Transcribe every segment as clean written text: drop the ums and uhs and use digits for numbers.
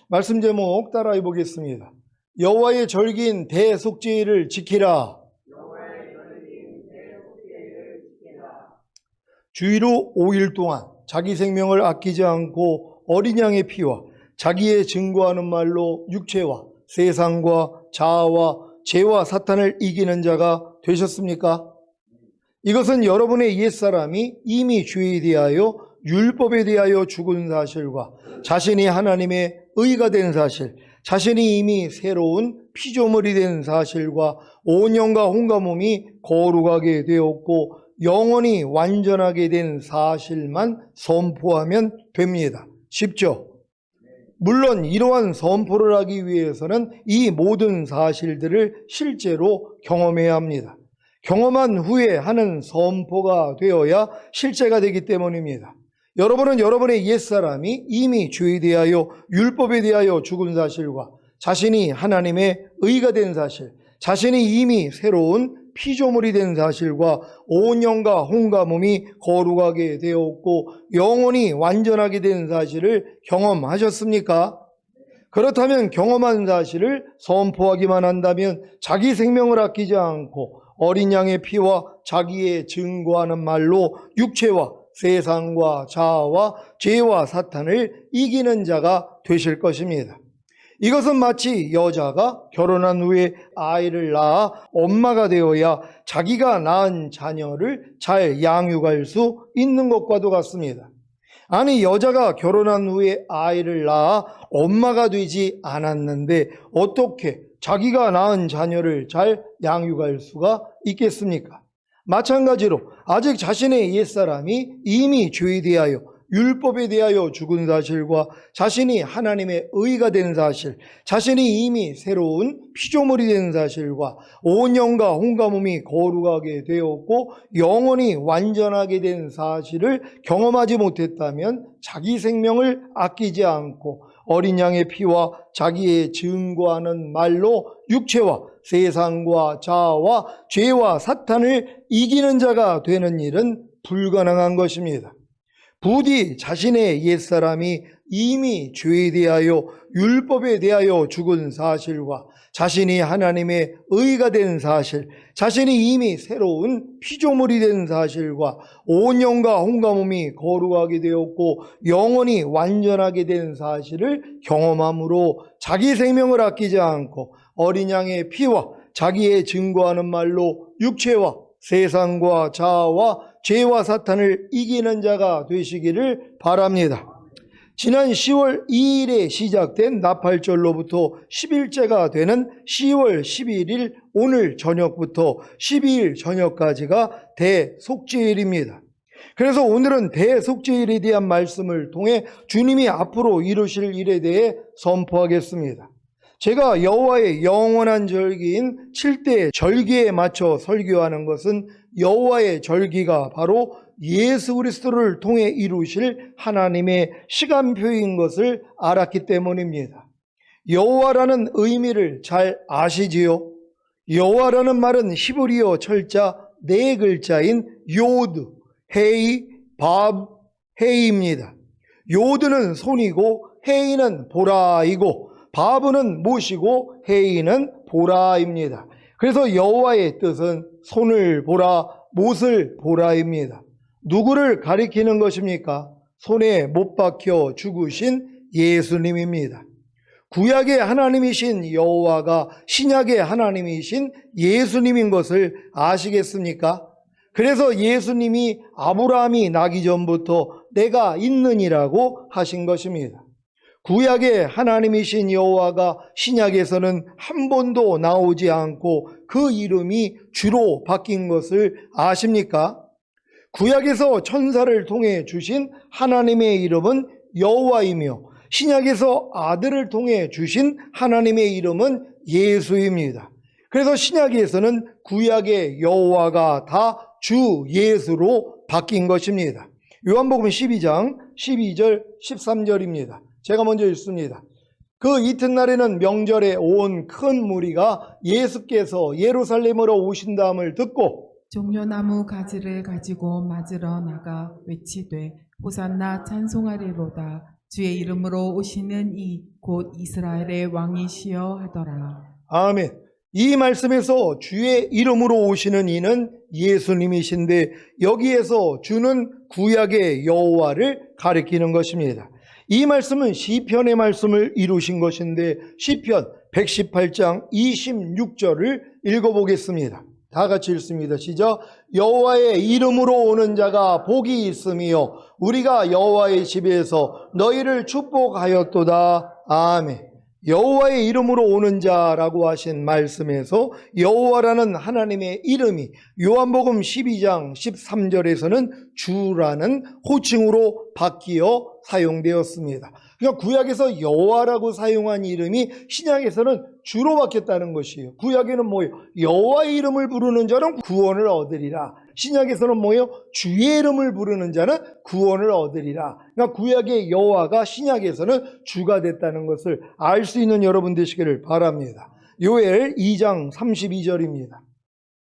말씀 제목 따라해 보겠습니다. 여호와의 절기인 대속죄일을 지키라. 주의로 5일 동안 자기 생명을 아끼지 않고 어린 양의 피와 자기의 증거하는 말로 육체와 세상과 자아와 죄와 사탄을 이기는 자가 되셨습니까? 이것은 여러분의 옛사람이 이미 죄에 대하여 율법에 대하여 죽은 사실과 자신이 하나님의 의가 된 사실, 자신이 이미 새로운 피조물이 된 사실과 온 영과 혼과 몸이 거룩하게 되었고 영원히 완전하게 된 사실만 선포하면 됩니다. 쉽죠? 물론 이러한 선포를 하기 위해서는 이 모든 사실들을 실제로 경험해야 합니다. 경험한 후에 하는 선포가 되어야 실제가 되기 때문입니다. 여러분은 여러분의 옛사람이 이미 죄에 대하여 율법에 대하여 죽은 사실과 자신이 하나님의 의가 된 사실, 자신이 이미 새로운 피조물이 된 사실과 온 영과 혼과 몸이 거룩하게 되었고 영원히 완전하게 된 사실을 경험하셨습니까? 그렇다면 경험한 사실을 선포하기만 한다면 자기 생명을 아끼지 않고 어린 양의 피와 자기의 증거하는 말로 육체와 세상과 자아와 죄와 사탄을 이기는 자가 되실 것입니다. 이것은 마치 여자가 결혼한 후에 아이를 낳아 엄마가 되어야 자기가 낳은 자녀를 잘 양육할 수 있는 것과도 같습니다. 아니, 여자가 결혼한 후에 아이를 낳아 엄마가 되지 않았는데 어떻게 자기가 낳은 자녀를 잘 양육할 수가 있겠습니까? 마찬가지로 아직 자신의 옛사람이 이미 죄에 대하여 율법에 대하여 죽은 사실과 자신이 하나님의 의가 된 사실, 자신이 이미 새로운 피조물이 된 사실과 온 영과 혼과 몸이 거룩하게 되었고 영원히 완전하게 된 사실을 경험하지 못했다면 자기 생명을 아끼지 않고 어린 양의 피와 자기의 증거하는 말로 육체와 세상과 자아와 죄와 사탄을 이기는 자가 되는 일은 불가능한 것입니다. 부디 자신의 옛사람이 이미 죄에 대하여 율법에 대하여 죽은 사실과 자신이 하나님의 의가 된 사실, 자신이 이미 새로운 피조물이 된 사실과 온 영과 혼과 몸이 거룩하게 되었고 영원히 완전하게 된 사실을 경험함으로 자기 생명을 아끼지 않고 어린 양의 피와 자기의 증거하는 말로 육체와 세상과 자아와 죄와 사탄을 이기는 자가 되시기를 바랍니다. 지난 10월 2일에 시작된 나팔절로부터 10일째가 되는 10월 11일 오늘 저녁부터 12일 저녁까지가 대속죄일입니다. 그래서 오늘은 대속죄일에 대한 말씀을 통해 주님이 앞으로 이루실 일에 대해 선포하겠습니다. 제가 여호와의 영원한 절기인 7대 절기에 맞춰 설교하는 것은 여호와의 절기가 바로 예수 그리스도를 통해 이루실 하나님의 시간표인 것을 알았기 때문입니다. 여호와라는 의미를 잘 아시지요? 여호와라는 말은 히브리어 철자 4글자인 요드, 헤이, 밥, 헤이입니다. 요드는 손이고 헤이는 보라이고 바브는 못이고 헤이는 보라입니다. 그래서 여호와의 뜻은 손을 보라, 못을 보라입니다. 누구를 가리키는 것입니까? 손에 못 박혀 죽으신 예수님입니다. 구약의 하나님이신 여호와가 신약의 하나님이신 예수님인 것을 아시겠습니까? 그래서 예수님이 아브라함이 나기 전부터 내가 있느니라고 하신 것입니다. 구약의 하나님이신 여호와가 신약에서는 한 번도 나오지 않고 그 이름이 주로 바뀐 것을 아십니까? 구약에서 천사를 통해 주신 하나님의 이름은 여호와이며 신약에서 아들을 통해 주신 하나님의 이름은 예수입니다. 그래서 신약에서는 구약의 여호와가 다 주 예수로 바뀐 것입니다. 요한복음 12장 12절 13절입니다. 제가 먼저 읽습니다. 그 이튿날에는 명절에 온 큰 무리가 예수께서 예루살렘으로 오신다함을 듣고 종려나무 가지를 가지고 맞으러 나가 외치되 호산나 찬송하리로다. 주의 이름으로 오시는 이 곧 이스라엘의 왕이시여 하더라. 아멘. 이 말씀에서 주의 이름으로 오시는 이는 예수님이신데 여기에서 주는 구약의 여호와를 가리키는 것입니다. 이 말씀은 시편의 말씀을 이루신 것인데 시편 118장 26절을 읽어보겠습니다. 다 같이 읽습니다. 시작. 여호와의 이름으로 오는 자가 복이 있으며 우리가 여호와의 집에서 너희를 축복하였도다. 아멘. 여호와의 이름으로 오는 자라고 하신 말씀에서 여호와라는 하나님의 이름이 요한복음 12장 13절에서는 주라는 호칭으로 바뀌어 사용되었습니다. 그러니까 구약에서 여호와라고 사용한 이름이 신약에서는 주로 바뀌었다는 것이에요. 구약에는 뭐예요? 여호와의 이름을 부르는 자는 구원을 얻으리라. 신약에서는 뭐예요? 주의 이름을 부르는 자는 구원을 얻으리라. 그러니까 구약의 여호와가 신약에서는 주가 됐다는 것을 알 수 있는 여러분 되시기를 바랍니다. 요엘 2장 32절입니다.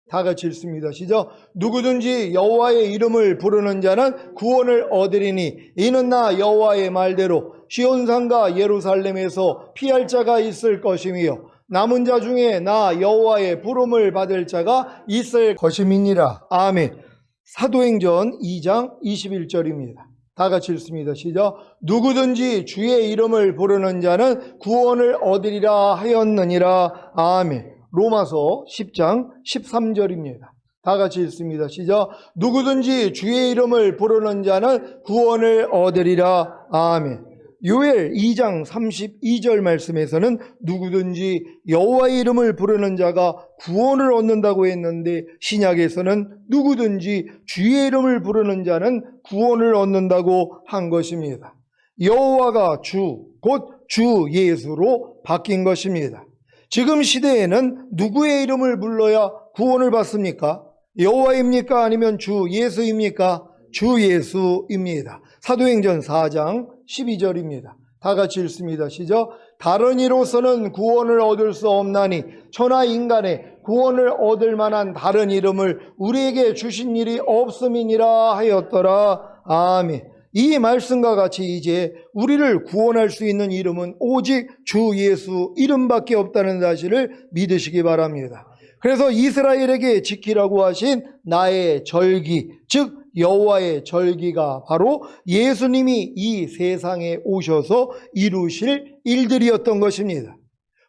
다 같이 읽습니다. 시작. 누구든지 여호와의 이름을 부르는 자는 구원을 얻으리니 이는 나 여호와의 말대로 시온산과 예루살렘에서 피할 자가 있을 것이며 남은 자 중에 나 여호와의 부름을 받을 자가 있을 것임이니라. 아멘. 사도행전 2장 21절입니다. 다 같이 읽습니다. 시작. 누구든지 주의 이름을 부르는 자는 구원을 얻으리라 하였느니라. 아멘. 로마서 10장 13절입니다. 다 같이 읽습니다. 시작. 누구든지 주의 이름을 부르는 자는 구원을 얻으리라. 아멘. 요엘 2장 32절 말씀에서는 누구든지 여호와의 이름을 부르는 자가 구원을 얻는다고 했는데 신약에서는 누구든지 주의 이름을 부르는 자는 구원을 얻는다고 한 것입니다. 여호와가 주, 곧 주 예수로 바뀐 것입니다. 지금 시대에는 누구의 이름을 불러야 구원을 받습니까? 여호와입니까? 아니면 주 예수입니까? 주 예수입니다. 사도행전 4장 12절입니다. 다 같이 읽습니다. 시작. 다른 이로서는 구원을 얻을 수 없나니 천하 인간의 구원을 얻을 만한 다른 이름을 우리에게 주신 일이 없음이니라 하였더라. 아멘. 이 말씀과 같이 이제 우리를 구원할 수 있는 이름은 오직 주 예수 이름밖에 없다는 사실을 믿으시기 바랍니다. 그래서 이스라엘에게 지키라고 하신 나의 절기, 즉 여호와의 절기가 바로 예수님이 이 세상에 오셔서 이루실 일들이었던 것입니다.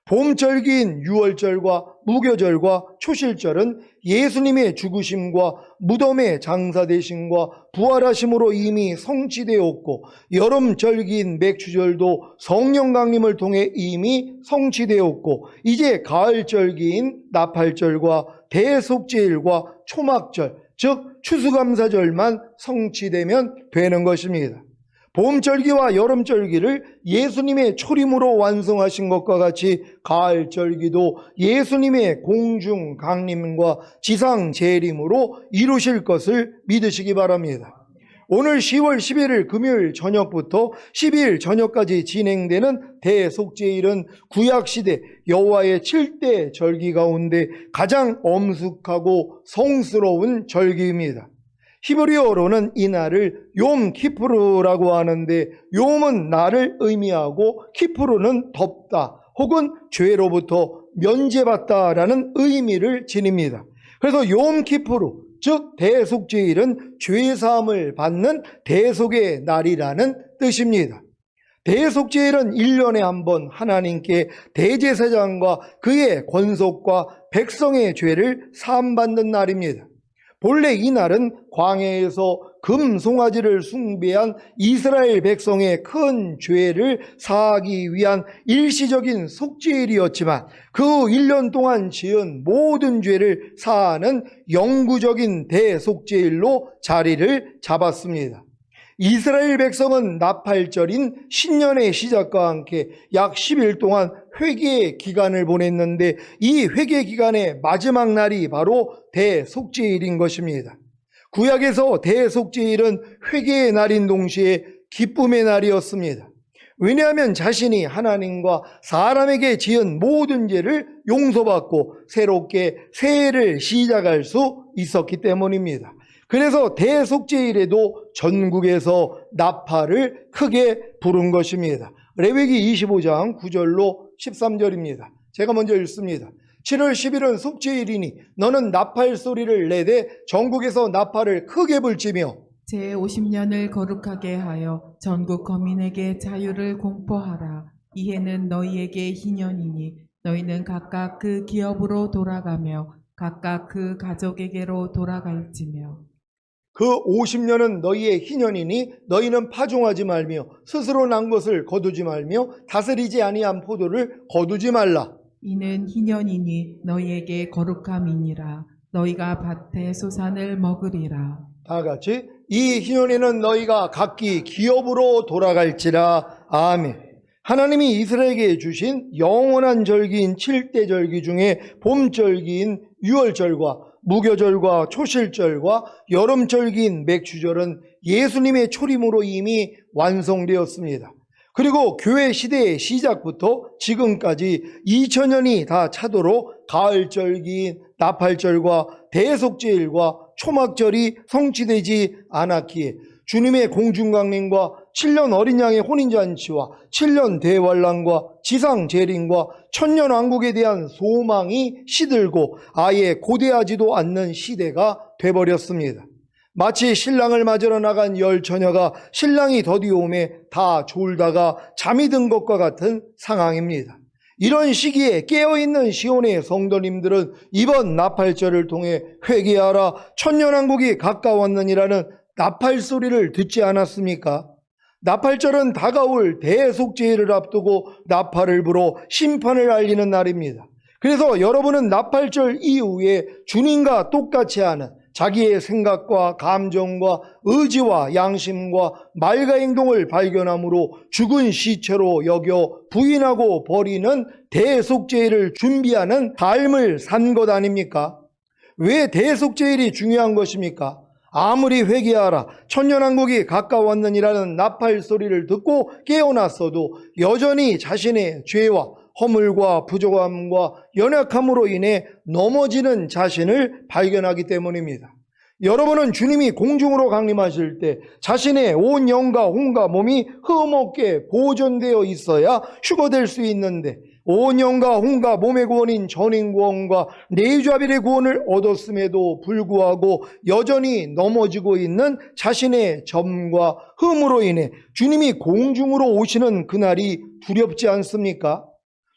봄절기인 유월절과 무교절과 초실절은 예수님의 죽으심과 무덤의 장사되심과 부활하심으로 이미 성취되었고, 여름절기인 맥추절도 성령 강림을 통해 이미 성취되었고, 이제 가을절기인 나팔절과 대속죄일과 초막절, 즉 추수감사절만 성취되면 되는 것입니다. 봄절기와 여름절기를 예수님의 초림으로 완성하신 것과 같이 가을절기도 예수님의 공중 강림과 지상 재림으로 이루실 것을 믿으시기 바랍니다. 오늘 10월 11일 금요일 저녁부터 12일 저녁까지 진행되는 대속죄일은 구약시대 여호와의 7대 절기 가운데 가장 엄숙하고 성스러운 절기입니다. 히브리어로는 이 날을 욤 키푸르라고 하는데, 욤은 날을 의미하고 키푸르는 덮다 혹은 죄로부터 면제받다라는 의미를 지닙니다. 그래서 욤 키푸르, 즉 대속죄일은 죄사함을 받는 대속의 날이라는 뜻입니다. 대속죄일은 1년에 한 번 하나님께 대제사장과 그의 권속과 백성의 죄를 사함받는 날입니다. 본래 이 날은 광야에서 금송아지를 숭배한 이스라엘 백성의 큰 죄를 사하기 위한 일시적인 속죄일이었지만 그 1년 동안 지은 모든 죄를 사하는 영구적인 대속죄일로 자리를 잡았습니다. 이스라엘 백성은 나팔절인 신년의 시작과 함께 약 10일 동안 회개의 기간을 보냈는데, 이 회개 기간의 마지막 날이 바로 대속죄일인 것입니다. 구약에서 대속죄일은 회개의 날인 동시에 기쁨의 날이었습니다. 왜냐하면 자신이 하나님과 사람에게 지은 모든 죄를 용서받고 새롭게 새해를 시작할 수 있었기 때문입니다. 그래서 대속죄일에도 전국에서 나팔을 크게 부른 것입니다. 레위기 25장 9절로 13절입니다. 제가 먼저 읽습니다. 7월 10일은 속죄일이니 너는 나팔 소리를 내되 전국에서 나팔을 크게 불지며 제50년을 거룩하게 하여 전국 거민에게 자유를 공포하라. 이 해는 너희에게 희년이니 너희는 각각 그 기업으로 돌아가며 각각 그 가족에게로 돌아갈지며 그 50년은 너희의 희년이니 너희는 파종하지 말며 스스로 난 것을 거두지 말며 다스리지 아니한 포도를 거두지 말라. 이는 희년이니 너희에게 거룩함이니라. 너희가 밭의 소산을 먹으리라. 다 같이 이 희년에는 너희가 각기 기업으로 돌아갈지라. 아멘. 하나님이 이스라엘에게 주신 영원한 절기인 7대 절기 중에 봄절기인 유월절과 무교절과 초실절과 여름절기인 맥주절은 예수님의 초림으로 이미 완성되었습니다. 그리고 교회 시대의 시작부터 지금까지 2000년이 다 차도록 가을절기인 나팔절과 대속죄일과 초막절이 성취되지 않았기에 주님의 공중강림과 7년 어린 양의 혼인잔치와 7년 대환란과 지상재림과 천년왕국에 대한 소망이 시들고 아예 고대하지도 않는 시대가 돼버렸습니다. 마치 신랑을 맞으러 나간 열 처녀가 신랑이 더디오매 다 졸다가 잠이 든 것과 같은 상황입니다. 이런 시기에 깨어있는 시온의 성도님들은 이번 나팔절을 통해 회개하라 천년왕국이 가까웠느니라는 나팔 소리를 듣지 않았습니까? 나팔절은 다가올 대속죄일을 앞두고 나팔을 불어 심판을 알리는 날입니다. 그래서 여러분은 나팔절 이후에 주님과 똑같이 하는 자기의 생각과 감정과 의지와 양심과 말과 행동을 발견함으로 죽은 시체로 여겨 부인하고 버리는 대속죄일을 준비하는 삶을 산 것 아닙니까? 왜 대속죄일이 중요한 것입니까? 아무리 회개하라 천년왕국이 가까웠느니라는 나팔 소리를 듣고 깨어났어도 여전히 자신의 죄와 허물과 부족함과 연약함으로 인해 넘어지는 자신을 발견하기 때문입니다. 여러분은 주님이 공중으로 강림하실 때 자신의 온 영과 혼과 몸이 흠없게 보존되어 있어야 휴거될 수 있는데 온 영과 혼과 몸의 구원인 전인구원과 내주아벨의 구원을 얻었음에도 불구하고 여전히 넘어지고 있는 자신의 점과 흠으로 인해 주님이 공중으로 오시는 그날이 두렵지 않습니까?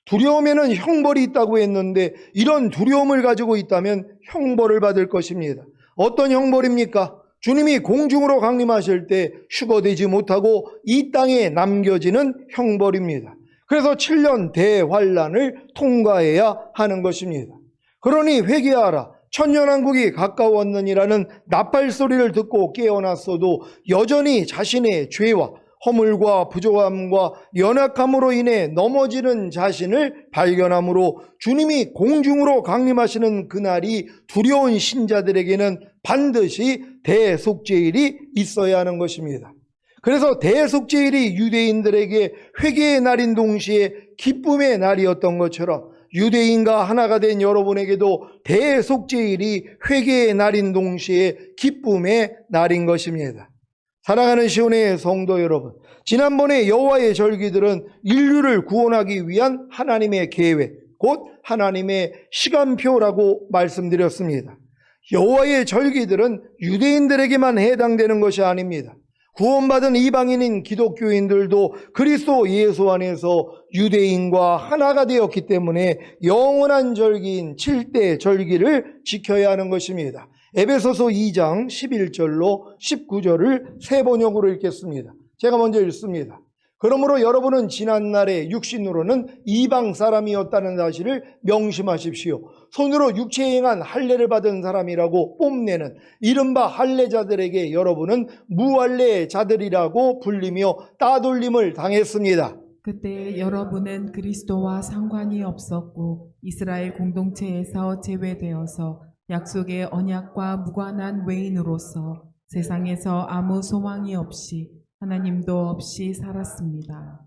두려움에는 형벌이 있다고 했는데 이런 두려움을 가지고 있다면 형벌을 받을 것입니다. 어떤 형벌입니까? 주님이 공중으로 강림하실 때 휴거되지 못하고 이 땅에 남겨지는 형벌입니다. 그래서 7년 대환란을 통과해야 하는 것입니다. 그러니 회개하라 천년왕국이 가까웠느니라는 나팔 소리를 듣고 깨어났어도 여전히 자신의 죄와 허물과 부족함과 연약함으로 인해 넘어지는 자신을 발견함으로 주님이 공중으로 강림하시는 그날이 두려운 신자들에게는 반드시 대속죄일이 있어야 하는 것입니다. 그래서 대속죄일이 유대인들에게 회개의 날인 동시에 기쁨의 날이었던 것처럼 유대인과 하나가 된 여러분에게도 대속죄일이 회개의 날인 동시에 기쁨의 날인 것입니다. 사랑하는 시온의 성도 여러분, 지난번에 여호와의 절기들은 인류를 구원하기 위한 하나님의 계획, 곧 하나님의 시간표라고 말씀드렸습니다. 여호와의 절기들은 유대인들에게만 해당되는 것이 아닙니다. 구원받은 이방인인 기독교인들도 그리스도 예수 안에서 유대인과 하나가 되었기 때문에 영원한 절기인 7대 절기를 지켜야 하는 것입니다. 에베소서 2장 11절로 19절을 세 번역으로 읽겠습니다. 제가 먼저 읽습니다. 그러므로 여러분은 지난날에 육신으로는 이방 사람이었다는 사실을 명심하십시오. 손으로 육체에 행한 할례를 받은 사람이라고 뽐내는 이른바 할례자들에게 여러분은 무할례자들이라고 불리며 따돌림을 당했습니다. 그때 여러분은 그리스도와 상관이 없었고 이스라엘 공동체에서 제외되어서 약속의 언약과 무관한 외인으로서 세상에서 아무 소망이 없이 하나님도 없이 살았습니다.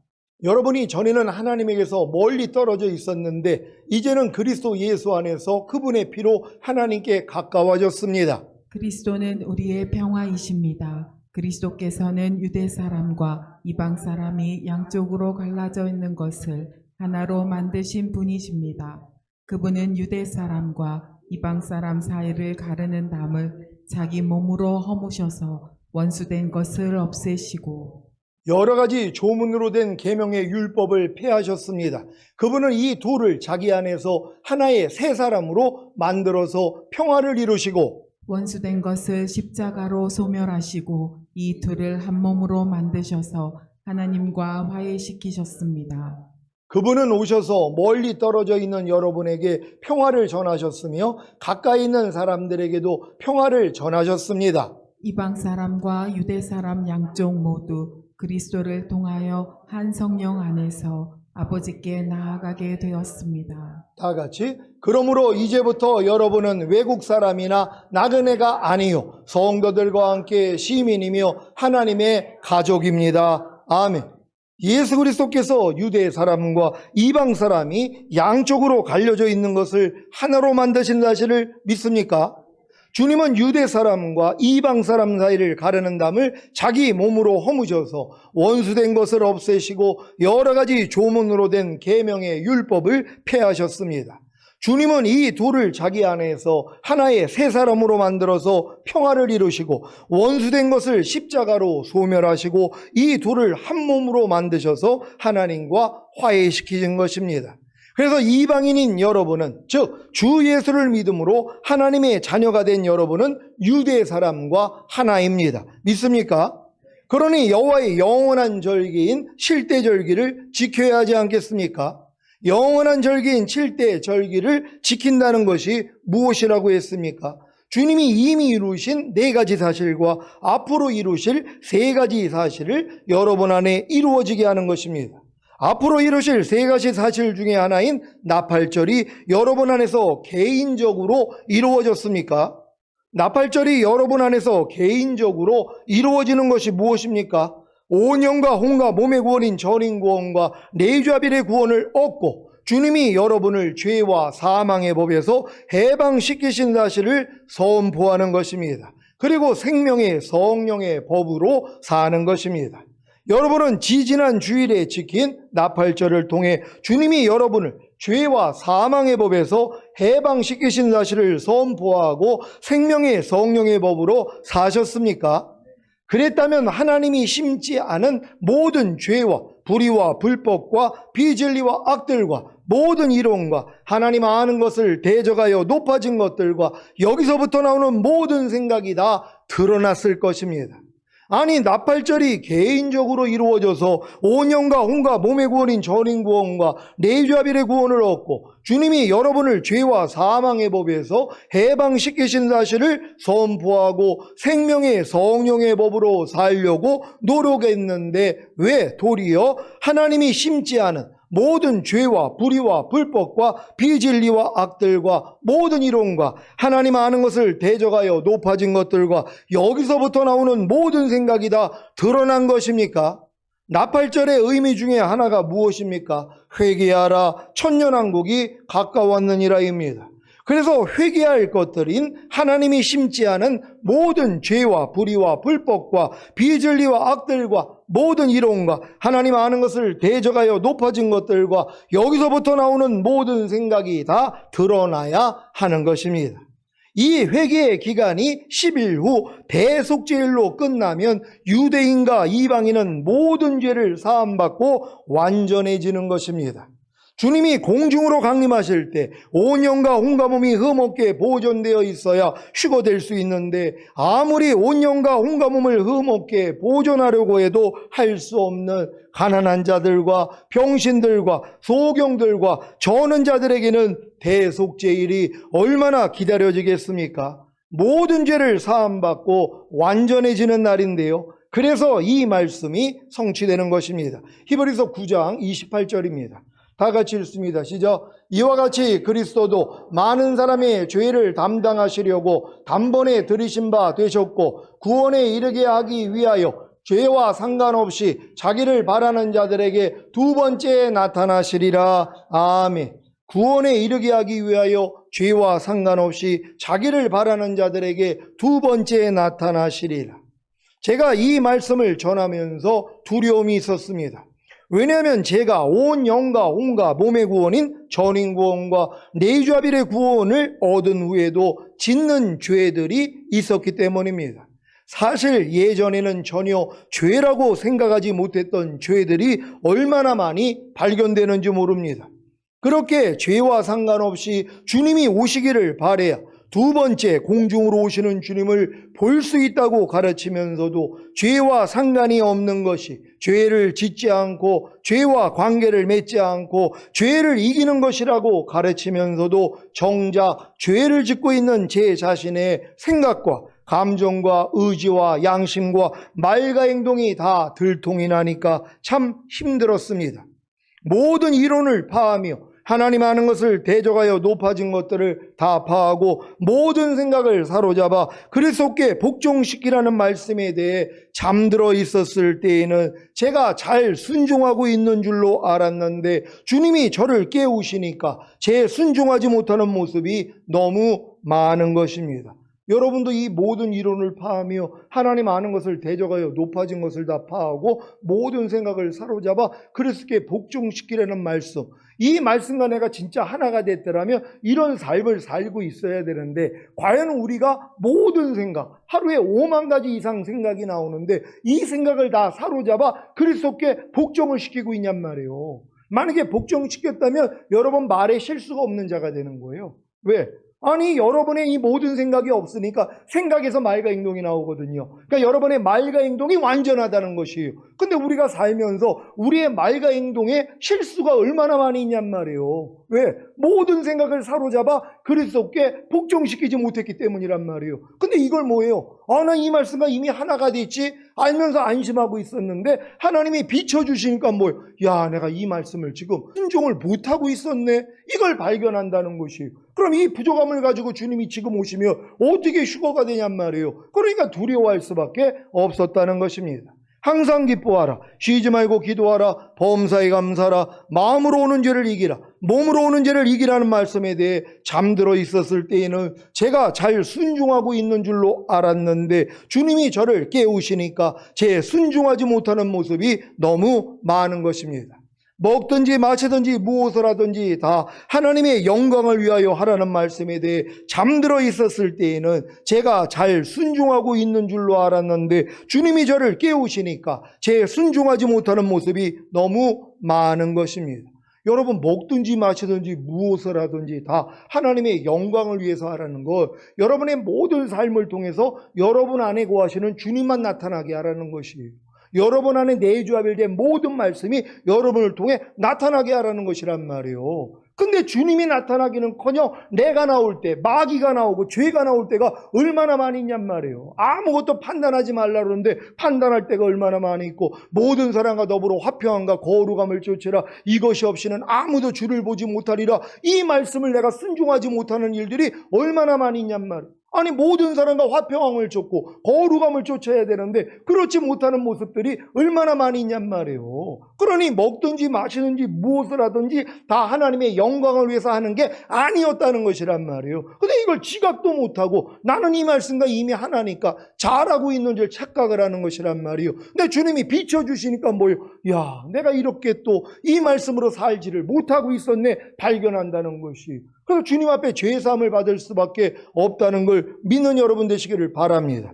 여러분이 전에는 하나님에게서 멀리 떨어져 있었는데 이제는 그리스도 예수 안에서 그분의 피로 하나님께 가까워졌습니다. 그리스도는 우리의 평화이십니다. 그리스도께서는 유대 사람과 이방 사람이 양쪽으로 갈라져 있는 것을 하나로 만드신 분이십니다. 그분은 유대 사람과 이방 사람 사이를 가르는 담을 자기 몸으로 허무셔서 원수된 것을 없애시고 여러 가지 조문으로 된 계명의 율법을 폐하셨습니다. 그분은 이 둘을 자기 안에서 하나의 새 사람으로 만들어서 평화를 이루시고 원수된 것을 십자가로 소멸하시고 이 둘을 한 몸으로 만드셔서 하나님과 화해시키셨습니다. 그분은 오셔서 멀리 떨어져 있는 여러분에게 평화를 전하셨으며 가까이 있는 사람들에게도 평화를 전하셨습니다. 이방 사람과 유대 사람 양쪽 모두 그리스도를 통하여 한 성령 안에서 아버지께 나아가게 되었습니다. 다 같이 그러므로 이제부터 여러분은 외국 사람이나 나그네가 아니요 성도들과 함께 시민이며 하나님의 가족입니다. 아멘. 예수 그리스도께서 유대 사람과 이방 사람이 양쪽으로 갈려져 있는 것을 하나로 만드신 사실을 믿습니까? 주님은 유대 사람과 이방 사람 사이를 가르는 담을 자기 몸으로 허무셔서 원수된 것을 없애시고 여러 가지 조문으로 된 계명의 율법을 폐하셨습니다. 주님은 이 둘을 자기 안에서 하나의 새 사람으로 만들어서 평화를 이루시고 원수된 것을 십자가로 소멸하시고 이 둘을 한 몸으로 만드셔서 하나님과 화해시키신 것입니다. 그래서 이방인인 여러분은, 즉 주 예수를 믿음으로 하나님의 자녀가 된 여러분은 유대 사람과 하나입니다. 믿습니까? 그러니 여호와의 영원한 절기인 칠대절기를 지켜야 하지 않겠습니까? 영원한 절기인 칠대절기를 지킨다는 것이 무엇이라고 했습니까? 주님이 이미 이루신 네 가지 사실과 앞으로 이루실 세 가지 사실을 여러분 안에 이루어지게 하는 것입니다. 앞으로 이루실 세 가지 사실 중에 하나인 나팔절이 여러분 안에서 개인적으로 이루어졌습니까? 나팔절이 여러분 안에서 개인적으로 이루어지는 것이 무엇입니까? 온 영과 혼과 몸의 구원인 전인구원과 내주아빌의 구원을 얻고 주님이 여러분을 죄와 사망의 법에서 해방시키신 사실을 선포하는 것입니다. 그리고 생명의 성령의 법으로 사는 것입니다. 여러분은 지지난 주일에 지킨 나팔절을 통해 주님이 여러분을 죄와 사망의 법에서 해방시키신 사실을 선포하고 생명의 성령의 법으로 사셨습니까? 그랬다면 하나님이 심지 않은 모든 죄와 불의와 불법과 비진리와 악들과 모든 이론과 하나님 아는 것을 대적하여 높아진 것들과 여기서부터 나오는 모든 생각이 다 드러났을 것입니다. 아니 나팔절이 개인적으로 이루어져서 온 영과 혼과 몸의 구원인 전인구원과 내주아빌의 구원을 얻고 주님이 여러분을 죄와 사망의 법에서 해방시키신 사실을 선포하고 생명의 성령의 법으로 살려고 노력했는데 왜 도리어 하나님이 심지 않은 모든 죄와 불의와 불법과 비진리와 악들과 모든 이론과 하나님 아는 것을 대적하여 높아진 것들과 여기서부터 나오는 모든 생각이 다 드러난 것입니까? 나팔절의 의미 중에 하나가 무엇입니까? 회개하라 천년왕국이 가까웠느니라입니다. 그래서 회개할 것들인 하나님이 심지 않은 모든 죄와 불의와 불법과 비진리와 악들과 모든 이론과 하나님 아는 것을 대적하여 높아진 것들과 여기서부터 나오는 모든 생각이 다 드러나야 하는 것입니다. 이 회개의 기간이 10일 후 대속죄일로 끝나면 유대인과 이방인은 모든 죄를 사함받고 완전해지는 것입니다. 주님이 공중으로 강림하실 때 온 영과 혼과 몸이 흠없게 보존되어 있어야 휴거될 수 있는데 아무리 온 영과 혼과 몸을 흠없게 보존하려고 해도 할 수 없는 가난한 자들과 병신들과 소경들과 저는 자들에게는 대속죄일이 얼마나 기다려지겠습니까? 모든 죄를 사함받고 완전해지는 날인데요. 그래서 이 말씀이 성취되는 것입니다. 히브리서 9장 28절입니다. 다 같이 읽습니다. 시작. 이와 같이 그리스도도 많은 사람의 죄를 담당하시려고 단번에 들이신 바 되셨고 구원에 이르게 하기 위하여 죄와 상관없이 자기를 바라는 자들에게 두 번째 나타나시리라. 아멘. 구원에 이르게 하기 위하여 죄와 상관없이 자기를 바라는 자들에게 두 번째 나타나시리라. 제가 이 말씀을 전하면서 두려움이 있었습니다. 왜냐하면 제가 온 영과 온과 몸의 구원인 전인구원과 내주아빌의 구원을 얻은 후에도 짓는 죄들이 있었기 때문입니다. 사실 예전에는 전혀 죄라고 생각하지 못했던 죄들이 얼마나 많이 발견되는지 모릅니다. 그렇게 죄와 상관없이 주님이 오시기를 바라야 두 번째 공중으로 오시는 주님을 볼 수 있다고 가르치면서도 죄와 상관이 없는 것이, 죄를 짓지 않고 죄와 관계를 맺지 않고 죄를 이기는 것이라고 가르치면서도 정작 죄를 짓고 있는 제 자신의 생각과 감정과 의지와 양심과 말과 행동이 다 들통이 나니까 참 힘들었습니다. 모든 이론을 파하며 하나님 아는 것을 대적하여 높아진 것들을 다 파하고 모든 생각을 사로잡아 그리스도께 복종시키라는 말씀에 대해 잠들어 있었을 때에는 제가 잘 순종하고 있는 줄로 알았는데 주님이 저를 깨우시니까 제 순종하지 못하는 모습이 너무 많은 것입니다. 여러분도 이 모든 이론을 파하며 하나님 아는 것을 대적하여 높아진 것을 다 파하고 모든 생각을 사로잡아 그리스도께 복종시키라는 말씀, 이 말씀과 내가 진짜 하나가 됐더라면 이런 삶을 살고 있어야 되는데 과연 우리가 모든 생각, 하루에 5만 가지 이상 생각이 나오는데 이 생각을 다 사로잡아 그리스도께 복종을 시키고 있냔 말이에요. 만약에 복종시켰다면 여러분 말에 실수가 없는 자가 되는 거예요. 왜? 아니 여러분의 이 모든 생각이 없으니까 생각에서 말과 행동이 나오거든요. 그러니까 여러분의 말과 행동이 완전하다는 것이에요. 근데 우리가 살면서 우리의 말과 행동에 실수가 얼마나 많이 있냔 말이에요. 왜? 모든 생각을 사로잡아 그리스도께 복종시키지 못했기 때문이란 말이에요. 근데 이걸 뭐예요? 나 이 말씀과 이미 하나가 됐지 알면서 안심하고 있었는데 하나님이 비춰주시니까 뭐예요? 야, 내가 이 말씀을 지금 순종을 못하고 있었네. 이걸 발견한다는 것이에요. 그럼 이 부족함을 가지고 주님이 지금 오시면 어떻게 휴거가 되냔 말이에요. 그러니까 두려워할 수밖에 없었다는 것입니다. 항상 기뻐하라. 쉬지 말고 기도하라. 범사에 감사하라. 마음으로 오는 죄를 이기라. 몸으로 오는 죄를 이기라는 말씀에 대해 잠들어 있었을 때에는 제가 잘 순종하고 있는 줄로 알았는데 주님이 저를 깨우시니까 제 순종하지 못하는 모습이 너무 많은 것입니다. 먹든지 마시든지 무엇을 하든지 다 하나님의 영광을 위하여 하라는 말씀에 대해 잠들어 있었을 때에는 제가 잘 순종하고 있는 줄로 알았는데 주님이 저를 깨우시니까 제 순종하지 못하는 모습이 너무 많은 것입니다. 여러분 먹든지 마시든지 무엇을 하든지 다 하나님의 영광을 위해서 하라는 것, 여러분의 모든 삶을 통해서 여러분 안에 거하시는 주님만 나타나게 하라는 것이에요. 여러분 안에 내주아빌된 모든 말씀이 여러분을 통해 나타나게 하라는 것이란 말이에요. 근데 주님이 나타나기는커녕 내가 나올 때, 마귀가 나오고 죄가 나올 때가 얼마나 많이 있냔 말이에요. 아무것도 판단하지 말라 그러는데 판단할 때가 얼마나 많이 있고 모든 사람과 더불어 화평함과 거룩함을 쫓으라. 이것이 없이는 아무도 주를 보지 못하리라. 이 말씀을 내가 순종하지 못하는 일들이 얼마나 많이 있냔 말이에요. 아니 모든 사람과 화평함을 쫓고 거룩함을 쫓아야 되는데 그렇지 못하는 모습들이 얼마나 많이 있냔 말이에요. 그러니 먹든지 마시든지 무엇을 하든지 다 하나님의 영광을 위해서 하는 게 아니었다는 것이란 말이에요. 근데 이걸 지각도 못하고 나는 이 말씀과 이미 하나니까 잘하고 있는 줄 착각을 하는 것이란 말이에요. 근데 주님이 비춰주시니까 뭐예요? 야, 내가 이렇게 또 이 말씀으로 살지를 못하고 있었네 발견한다는 것이. 그래서 주님 앞에 죄사함을 받을 수밖에 없다는 걸 믿는 여러분 되시기를 바랍니다.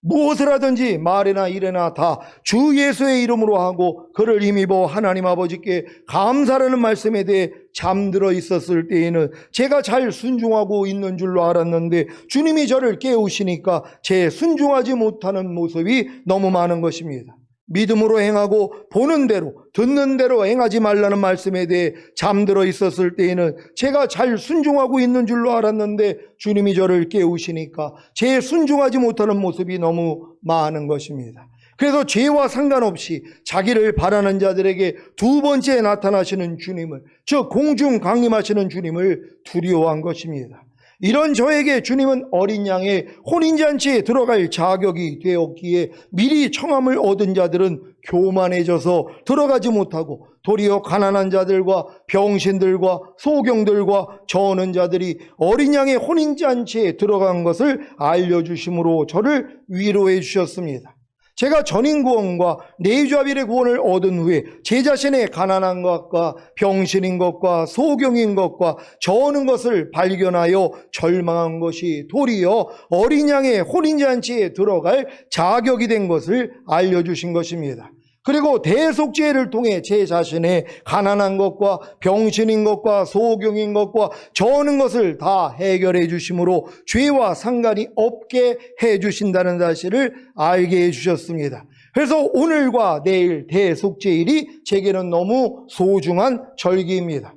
무엇을 하든지 말이나 일이나 다 주 예수의 이름으로 하고 그를 힘입어 하나님 아버지께 감사라는 말씀에 대해 잠들어 있었을 때에는 제가 잘 순종하고 있는 줄로 알았는데 주님이 저를 깨우시니까 제 순종하지 못하는 모습이 너무 많은 것입니다. 믿음으로 행하고 보는 대로 듣는 대로 행하지 말라는 말씀에 대해 잠들어 있었을 때에는 제가 잘 순종하고 있는 줄로 알았는데 주님이 저를 깨우시니까 제 순종하지 못하는 모습이 너무 많은 것입니다. 그래서 죄와 상관없이 자기를 바라는 자들에게 두 번째 나타나시는 주님을, 저 공중 강림하시는 주님을 두려워한 것입니다. 이런 저에게 주님은 어린 양의 혼인잔치에 들어갈 자격이 되었기에 미리 청함을 얻은 자들은 교만해져서 들어가지 못하고 도리어 가난한 자들과 병신들과 소경들과 저는 자들이 어린 양의 혼인잔치에 들어간 것을 알려주심으로 저를 위로해 주셨습니다. 제가 전인구원과 내주아빌의 구원을 얻은 후에 제 자신의 가난한 것과 병신인 것과 소경인 것과 저는 것을 발견하여 절망한 것이 도리어 어린 양의 혼인잔치에 들어갈 자격이 된 것을 알려주신 것입니다. 그리고 대속죄를 통해 제 자신의 가난한 것과 병신인 것과 소경인 것과 저는 것을 다 해결해 주심으로 죄와 상관이 없게 해 주신다는 사실을 알게 해 주셨습니다. 그래서 오늘과 내일 대속죄일이 제게는 너무 소중한 절기입니다.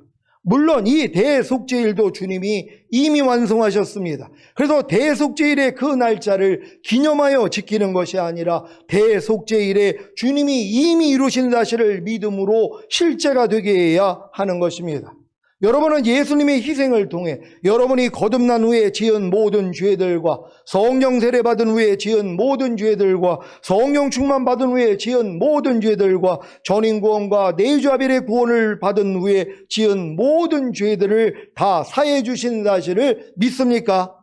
물론 이 대속죄일도 주님이 이미 완성하셨습니다. 그래서 대속죄일의 그 날짜를 기념하여 지키는 것이 아니라 대속죄일에 주님이 이미 이루신 사실을 믿음으로 실제가 되게 해야 하는 것입니다. 여러분은 예수님의 희생을 통해 여러분이 거듭난 후에 지은 모든 죄들과 성령 세례 받은 후에 지은 모든 죄들과 성령 충만 받은 후에 지은 모든 죄들과 전인구원과 내주아빌의 구원을 받은 후에 지은 모든 죄들을 다 사해 주신 사실을 믿습니까?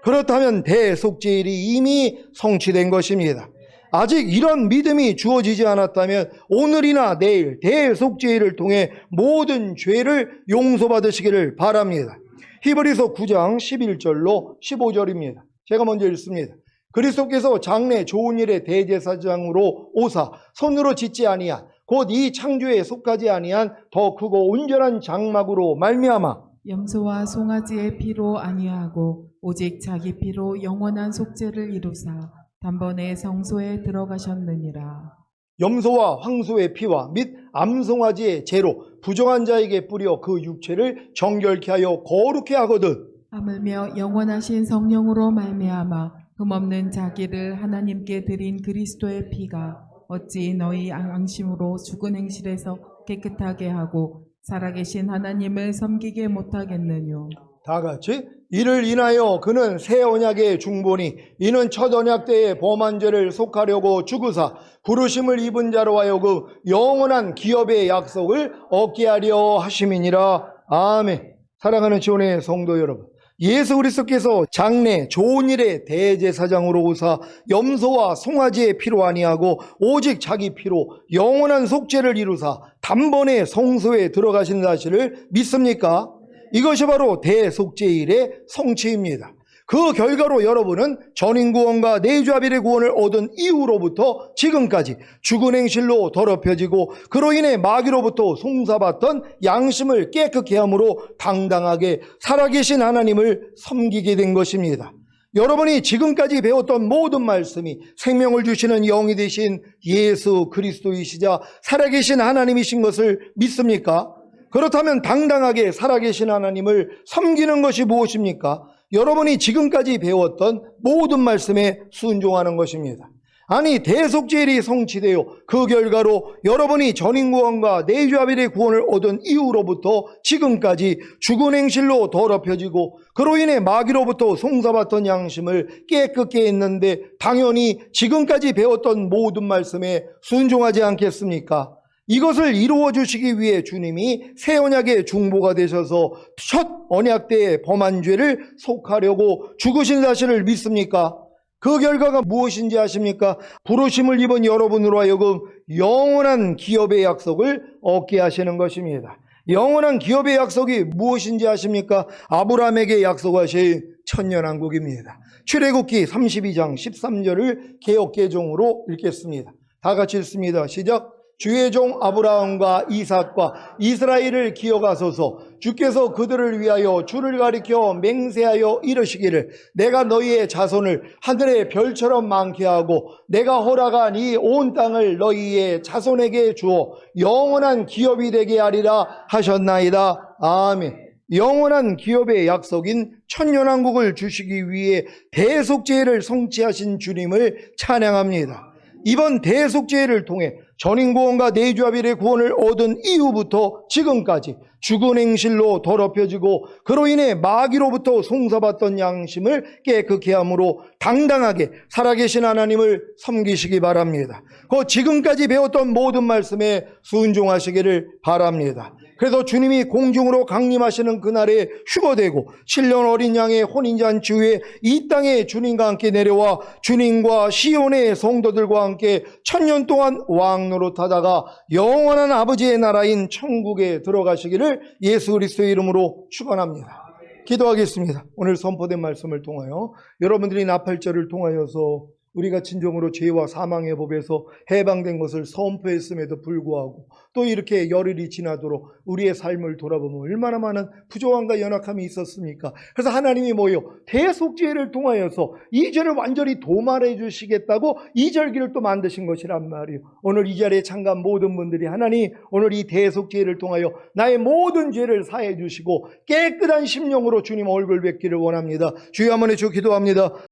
그렇다면 대속죄일이 이미 성취된 것입니다. 아직 이런 믿음이 주어지지 않았다면 오늘이나 내일 대속죄일을 통해 모든 죄를 용서받으시기를 바랍니다. 히브리서 9장 11절로 15절입니다. 제가 먼저 읽습니다. 그리스도께서 장래 좋은 일의 대제사장으로 오사 손으로 짓지 아니한 곧 이 창조에 속하지 아니한 더 크고 온전한 장막으로 말미암아 염소와 송아지의 피로 아니하고 오직 자기 피로 영원한 속죄를 이루사 단번에 성소에 들어가셨느니라. 염소와 황소의 피와 및 암송아지의 재로 부정한 자에게 뿌려 그 육체를 정결케 하여 거룩케 하거든. 하물며 영원하신 성령으로 말미암아 흠없는 자기를 하나님께 드린 그리스도의 피가 어찌 너희 양심으로 죽은 행실에서 깨끗하게 하고 살아계신 하나님을 섬기게 못하겠느뇨. 다 같이 이를 인하여 그는 새 언약의 중보니 이는 첫 언약 때의 범한 죄를 속하려고 죽으사 부르심을 입은 자로 하여금 영원한 기업의 약속을 얻게 하려 하심이니라. 아멘. 사랑하는 지원의 성도 여러분, 예수 그리스도께서 장래 좋은 일의 대제사장으로 오사 염소와 송아지의 피로 아니하고 오직 자기 피로 영원한 속죄를 이루사 단번에 성소에 들어가신 사실을 믿습니까? 이것이 바로 대속죄일의 성취입니다. 그 결과로 여러분은 전인구원과 내주아빌의 구원을 얻은 이후로부터 지금까지 죽은 행실로 더럽혀지고 그로 인해 마귀로부터 송사받던 양심을 깨끗게 함으로 당당하게 살아계신 하나님을 섬기게 된 것입니다. 여러분이 지금까지 배웠던 모든 말씀이 생명을 주시는 영이 되신 예수 그리스도이시자 살아계신 하나님이신 것을 믿습니까? 그렇다면 당당하게 살아계신 하나님을 섬기는 것이 무엇입니까? 여러분이 지금까지 배웠던 모든 말씀에 순종하는 것입니다. 아니, 대속죄일이 성취되어 그 결과로 여러분이 전인구원과 내주아빌의 구원을 얻은 이후로부터 지금까지 죽은 행실로 더럽혀지고 그로 인해 마귀로부터 송사받던 양심을 깨끗게 했는데 당연히 지금까지 배웠던 모든 말씀에 순종하지 않겠습니까? 이것을 이루어 주시기 위해 주님이 새 언약의 중보가 되셔서 첫 언약 때의 범한 죄를 속하려고 죽으신 사실을 믿습니까? 그 결과가 무엇인지 아십니까? 부르심을 입은 여러분으로 하여금 영원한 기업의 약속을 얻게 하시는 것입니다. 영원한 기업의 약속이 무엇인지 아십니까? 아브라함에게 약속하신 천년왕국입니다. 출애굽기 32장 13절을 개역개정으로 읽겠습니다. 다 같이 읽습니다. 시작. 주의 종 아브라함과 이삭과 이스라엘을 기억하소서. 주께서 그들을 위하여 주를 가리켜 맹세하여 이르시기를 내가 너희의 자손을 하늘의 별처럼 많게 하고 내가 허락한 이 온 땅을 너희의 자손에게 주어 영원한 기업이 되게 하리라 하셨나이다. 아멘. 영원한 기업의 약속인 천년왕국을 주시기 위해 대속죄를 성취하신 주님을 찬양합니다. 이번 대속죄를 통해 전인구원과 내주아벨의 구원을 얻은 이후부터 지금까지 죽은 행실로 더럽혀지고 그로 인해 마귀로부터 송사받던 양심을 깨끗게 함으로 당당하게 살아계신 하나님을 섬기시기 바랍니다. 그 지금까지 배웠던 모든 말씀에 순종하시기를 바랍니다. 그래서 주님이 공중으로 강림하시는 그날에 휴거되고 7년 어린 양의 혼인잔치 후에 이 땅에 주님과 함께 내려와 주님과 시온의 성도들과 함께 1000년 동안 왕노릇하다가 영원한 아버지의 나라인 천국에 들어가시기를 예수 그리스도의 이름으로 축원합니다. 기도하겠습니다. 오늘 선포된 말씀을 통하여 여러분들이 나팔절을 통하여서 우리가 진정으로 죄와 사망의 법에서 해방된 것을 선포했음에도 불구하고 또 이렇게 열흘이 지나도록 우리의 삶을 돌아보면 얼마나 많은 부족함과 연약함이 있었습니까? 그래서 하나님이 뭐예요? 대속죄를 통하여서 이 죄를 완전히 도말해 주시겠다고 이 절기를 또 만드신 것이란 말이에요. 오늘 이 자리에 참가한 모든 분들이 하나님 오늘 이 대속죄를 통하여 나의 모든 죄를 사해 주시고 깨끗한 심령으로 주님 얼굴 뵙기를 원합니다. 주여 한번 해주 기도합니다.